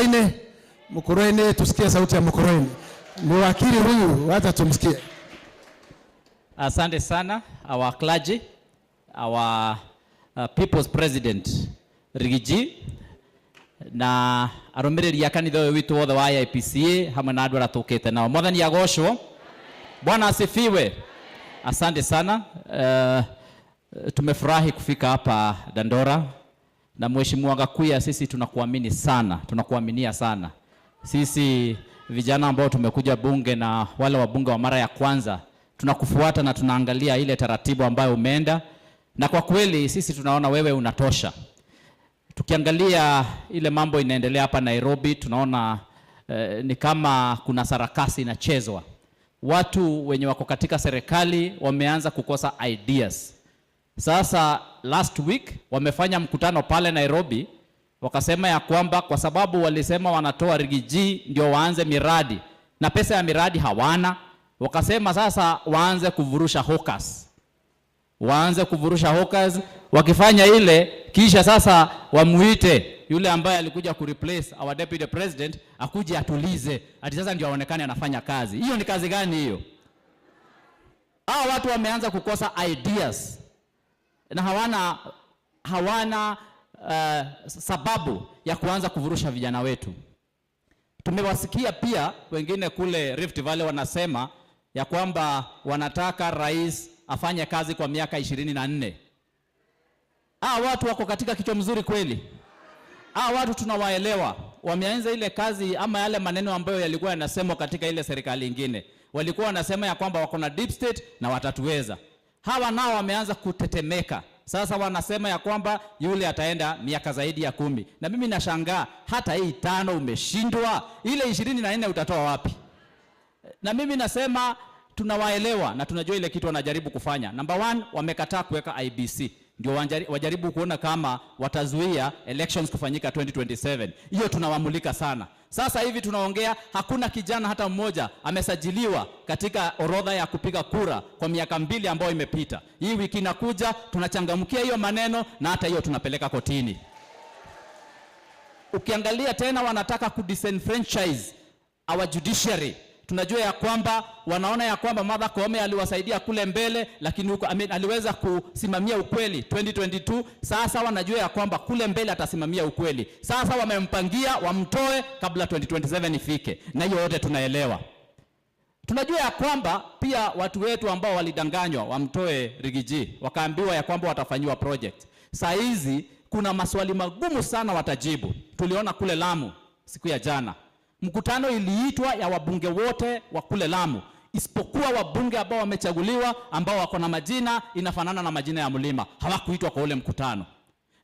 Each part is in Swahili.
Mukurweini. Mukurweini, tusikie sauti ya Mukurweini. Ni wakili huyu, wacha tumsikie. Asante sana, our clergy, our people's president Rigiji na arumiriri ya kanitha witu wothe wa IPCA hamwe na andu aratukite nao. Mwathani agoshwo. Bwana asifiwe. Asante sana. Tumefurahi kufika hapa Dandora na Mheshimiwa Gakuya, sisi tunakuamini sana, tunakuaminia sana. Sisi vijana ambao tumekuja bunge na wale wabunge wa mara ya kwanza tunakufuata na tunaangalia ile taratibu ambayo umeenda, na kwa kweli sisi tunaona wewe unatosha. Tukiangalia ile mambo inaendelea hapa Nairobi, tunaona ni kama kuna sarakasi inachezwa. Watu wenye wako katika serikali wameanza kukosa ideas. Sasa last week wamefanya mkutano pale Nairobi, wakasema ya kwamba kwa sababu walisema wanatoa Rigiji ndio waanze miradi na pesa ya miradi hawana, wakasema sasa waanze kuvurusha hawkers. Waanze kuvurusha hawkers, wakifanya ile kisha sasa wamuite yule ambaye alikuja kureplace our deputy president akuje atulize, ati sasa ndio aonekane anafanya kazi. Hiyo ni kazi gani hiyo? Hao watu wameanza kukosa ideas na hawana sababu ya kuanza kuvurusha vijana wetu. Tumewasikia pia wengine kule Rift Valley wanasema ya kwamba wanataka rais afanye kazi kwa miaka 24. Watu wako katika kichwa mzuri kweli. Watu tunawaelewa. Wameanza ile kazi ama yale maneno ambayo yalikuwa yanasemwa katika ile serikali nyingine. Walikuwa wanasema ya kwamba wako na deep state na watatuweza. Hawa nao wameanza kutetemeka. Sasa wanasema ya kwamba yule ataenda miaka zaidi ya 10. Na mimi nashangaa hata hii 5 umeshindwa, ile 24 utatoa wapi? Na mimi nasema tunawaelewa na tunajua ile kitu wanajaribu kufanya. Number 1, wamekataa kuweka IBC. Ndio wajaribu kuona kama watazuia elections kufanyika 2027. Hiyo tunawamulika sana. Sasa hivi tunaongea hakuna kijana hata mmoja amesajiliwa katika orodha ya kupiga kura kwa miaka 2 ambayo imepita. Hii wiki inakuja tunachangamkia hiyo maneno na hata hiyo tunapeleka kotini. Ukiangalia tena wanataka kudisenfranchise our judiciary. Tunajua ya kwamba wanaona ya kwamba Martha Koome aliwasaidia kule mbele, lakini aliweza kusimamia ukweli 2022. Sasa wanajua ya kwamba kule mbele atasimamia ukweli. Sasa wamempangia wamtoe kabla 2027 ifike, na hiyo yote tunaelewa. Tunajua ya kwamba pia watu wetu ambao walidanganywa wamtoe Rigiji, wakaambiwa ya kwamba watafanyiwa project. Saa hizi kuna maswali magumu sana watajibu. Tuliona kule Lamu siku ya jana. Mkutano iliitwa ya wabunge wote wa kule Lamu, isipokuwa wabunge ambao wamechaguliwa ambao wako na majina inafanana na majina ya mlima. Hawakuitwa kwa ule mkutano.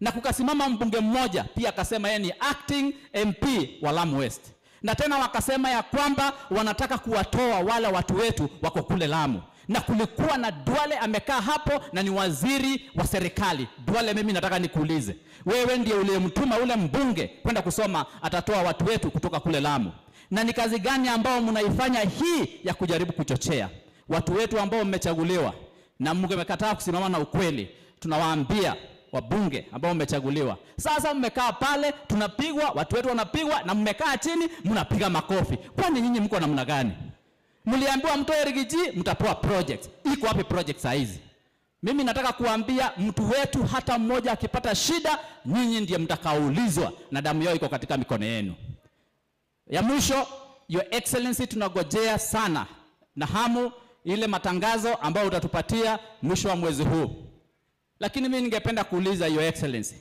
Na kukasimama mbunge mmoja pia akasema yeye ni acting MP wa Lamu West. Na tena wakasema ya kwamba wanataka kuwatoa wale watu wetu wako kule Lamu. Na kulikuwa na Duale amekaa hapo na ni waziri wa serikali. Duale, mimi nataka nikuulize, wewe ndiye uliyemtuma ule mbunge kwenda kusoma atatoa watu wetu kutoka kule Lamu? Na ni kazi gani ambao mnaifanya hii ya kujaribu kuchochea watu wetu ambao mmechaguliwa na mmekataa kusimama na ukweli? Tunawaambia wabunge ambao mmechaguliwa, sasa mmekaa pale tunapigwa, watu wetu wanapigwa, na mmekaa chini mnapiga makofi. Kwani nyinyi mko namna gani? Mliambiwa mtoe Rigiji, mtapewa project. Iko wapi project saa hizi? Mimi nataka kuambia mtu wetu hata mmoja akipata shida, nyinyi ndiye mtakaulizwa na damu yao iko katika mikono yenu. Ya mwisho, Your Excellency, tunagojea sana na hamu ile matangazo ambayo utatupatia mwisho wa mwezi huu. Lakini mimi ningependa kuuliza Your Excellency,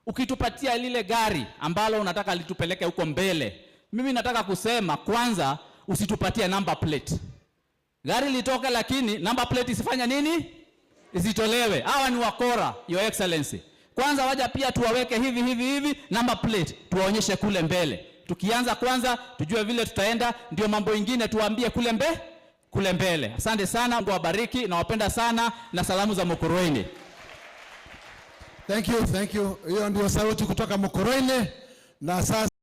ukitupatia lile gari ambalo unataka litupeleke huko mbele, mimi nataka kusema kwanza usitupatie number plate. Gari litoke lakini number plate isifanya nini? Isitolewe. Hawa ni wakora Your Excellency. Kwanza waja pia tuwaweke hivi number plate tuwaonyeshe kule mbele. Tukianza kwanza tujue vile tutaenda, ndio mambo mengine tuambie kule mbele. Asante sana, Mungu awabariki, na wapenda sana, na salamu za Mukurweini. Thank you. Hiyo ndio sauti kutoka Mukurweini. Na sasa